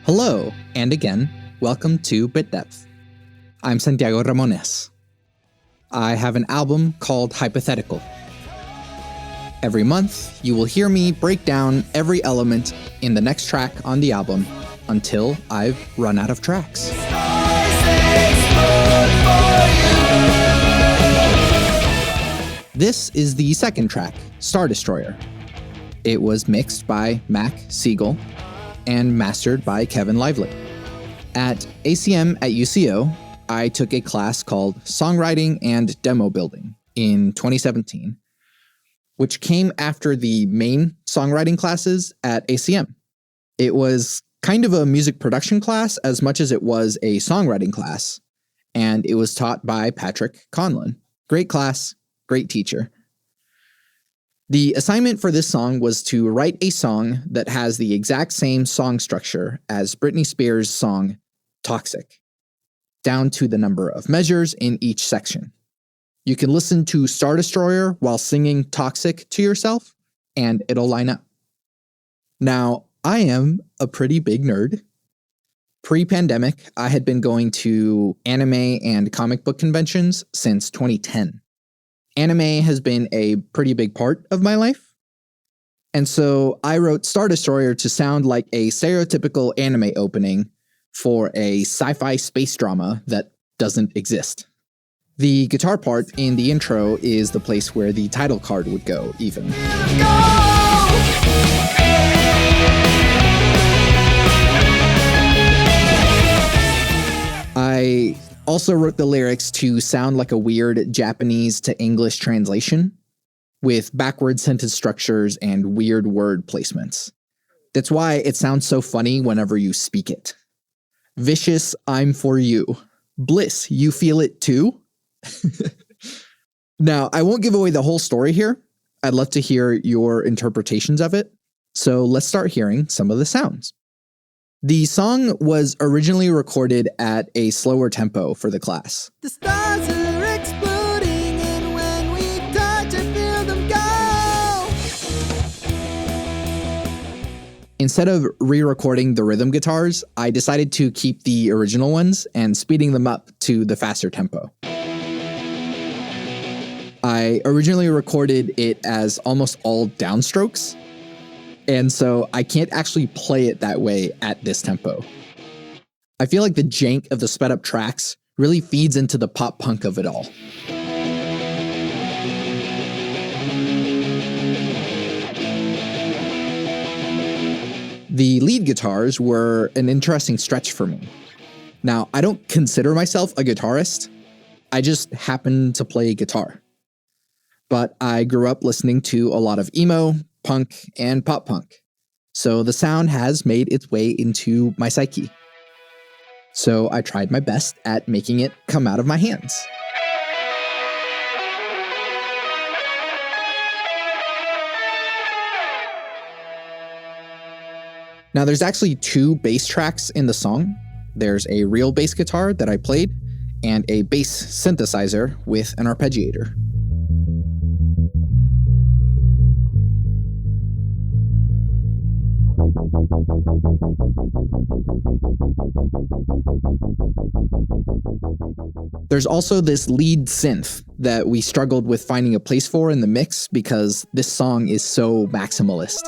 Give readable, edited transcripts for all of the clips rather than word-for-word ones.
Hello, and again, welcome to Bit Depth. I'm Santiago Ramones. I have an album called Hypothetical. Every month, you will hear me break down every element in the next track on the album until I've run out of tracks. This is the second track, Star Destroyer. It was mixed by Mac Siegel and mastered by Kevin Lively. At ACM at UCO, I took a class called Songwriting and Demo Building in 2017, which came after the main songwriting classes at ACM. It was kind of a music production class as much as it was a songwriting class, and it was taught by Patrick Conlon. Great class, great teacher. The assignment for this song was to write a song that has the exact same song structure as Britney Spears' song Toxic, down to the number of measures in each section. You can listen to Star Destroyer while singing Toxic to yourself, and it'll line up. Now, I am a pretty big nerd. Pre-pandemic, I had been going to anime and comic book conventions since 2010. Anime has been a pretty big part of my life. And so I wrote Star Destroyer to sound like a stereotypical anime opening for a sci-fi space drama that doesn't exist. The guitar part in the intro is the place where the title card would go, even. I also wrote the lyrics to sound like a weird Japanese to English translation with backward sentence structures and weird word placements. That's why it sounds so funny whenever you speak it. Vicious, I'm for you. Bliss, you feel it too? Now, I won't give away the whole story here. I'd love to hear your interpretations of it. So let's start hearing some of the sounds. The song was originally recorded at a slower tempo for the class. The stars are exploding, and when we touch, I feel them go. Instead of re-recording the rhythm guitars, I decided to keep the original ones and speeding them up to the faster tempo. I originally recorded it as almost all downstrokes, and so I can't actually play it that way at this tempo. I feel like the jank of the sped up tracks really feeds into the pop punk of it all. The lead guitars were an interesting stretch for me. Now, I don't consider myself a guitarist. I just happen to play guitar. But I grew up listening to a lot of emo, punk, and pop punk. So the sound has made its way into my psyche. So I tried my best at making it come out of my hands. Now there's actually two bass tracks in the song. There's a real bass guitar that I played, and a bass synthesizer with an arpeggiator. There's also this lead synth that we struggled with finding a place for in the mix because this song is so maximalist.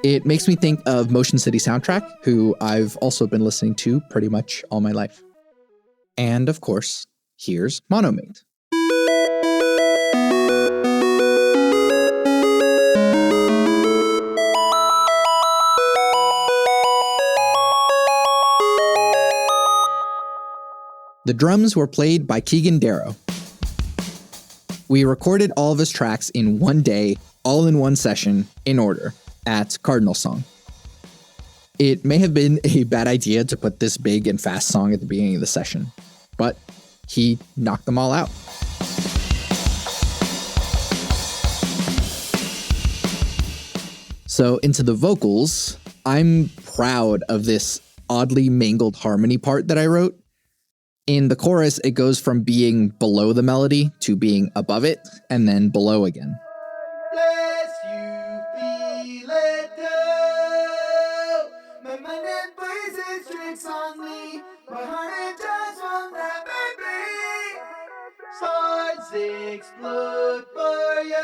It makes me think of Motion City Soundtrack, who I've also been listening to pretty much all my life. And of course, here's Monomate. The drums were played by Keegan Darrow. We recorded all of his tracks in one day, all in one session, in order, at Cardinal Song. It may have been a bad idea to put this big and fast song at the beginning of the session, but he knocked them all out. So into the vocals, I'm proud of this oddly mangled harmony part that I wrote. In the chorus, it goes from being below the melody to being above it, and then below again. Bless you, feel it. explode for you.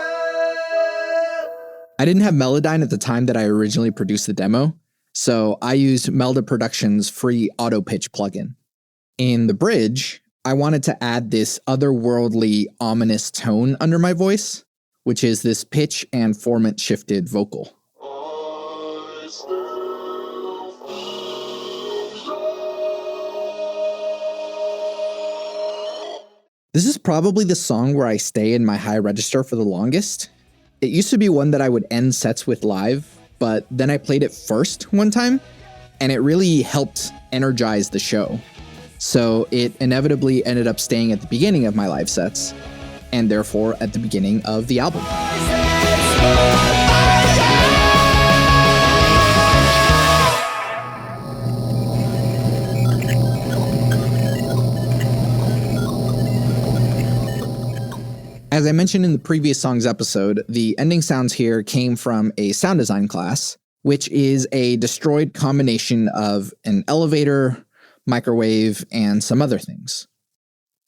I didn't have Melodyne at the time that I originally produced the demo, so I used Melda Productions' free auto pitch plugin. In the bridge, I wanted to add this otherworldly, ominous tone under my voice, which is this pitch and formant shifted vocal. This is probably the song where I stay in my high register for the longest. It used to be one that I would end sets with live, but then I played it first one time, and it really helped energize the show. So it inevitably ended up staying at the beginning of my live sets, and therefore at the beginning of the album. As I mentioned in the previous song's episode, the ending sounds here came from a sound design class, which is a destroyed combination of an elevator, microwave, and some other things.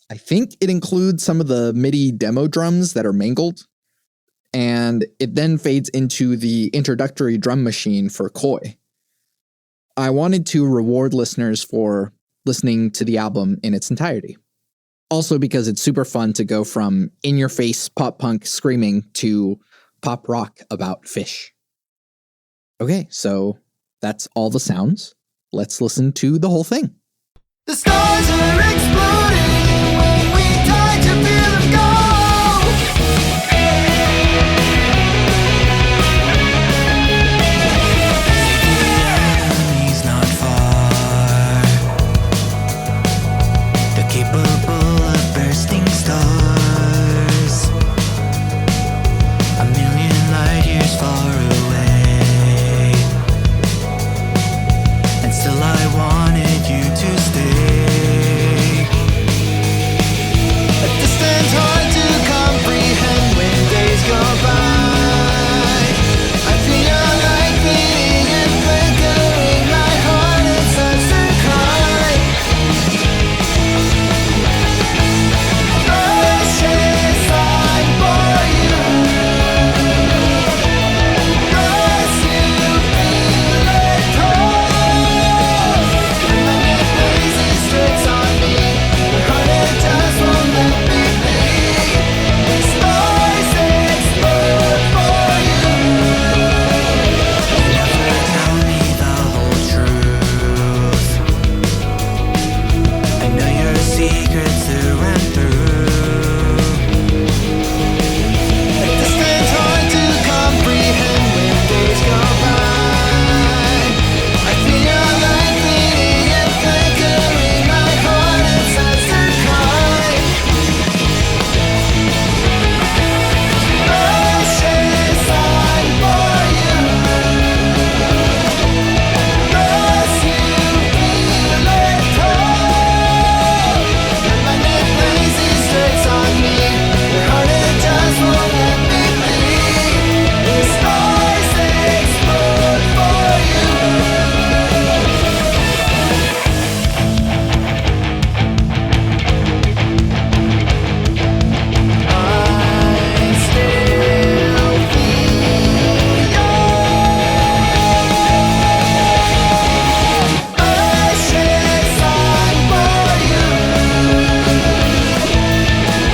I think it includes some of the MIDI demo drums that are mangled, and it then fades into the introductory drum machine for Koi. I wanted to reward listeners for listening to the album in its entirety. Also because it's super fun to go from in-your-face pop punk screaming to pop rock about fish. Okay, so that's all the sounds. Let's listen to the whole thing. The stars are exploding when we die to feel them go. He's not far. They're capable of bursting stars. A million light years far away. And still I wanted you to stay. A distance hard to comprehend when days go by. I feel like being and flickering my heart and starts to cry. Precious I'm for you. Cause you feel it cold. When my neck places tricks on me, my heart it just won't let me be. The stars explode for you. Never tell me the whole truth. I know your secrets through and through. A distance hard to comprehend when days go by. I feel like bleeding and flickering my heart and starts to cry. Precious I'm for you. Cause you feel it cold. When my neck places tricks on me, your heart it just won't let me bleed. The stars explode for you. I still feel precious I'm for you.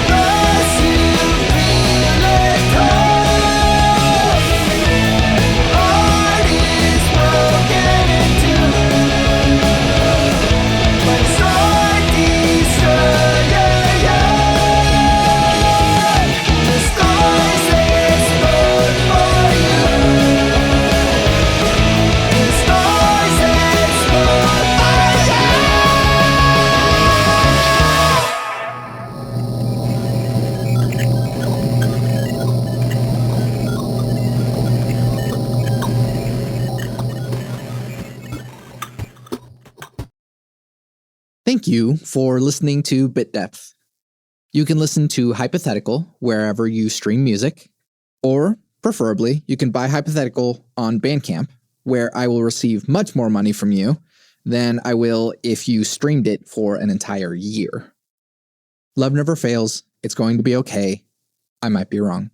Cause you feel it cold. Heart is broken in two. When star destroyer, the stars explode for you. The stars explode for you. Thank you for listening to Bit Depth. You can listen to Hypothetical wherever you stream music, or preferably, you can buy Hypothetical on Bandcamp, where I will receive much more money from you than I will if you streamed it for an entire year. Love never fails, It's going to be okay. I might be wrong.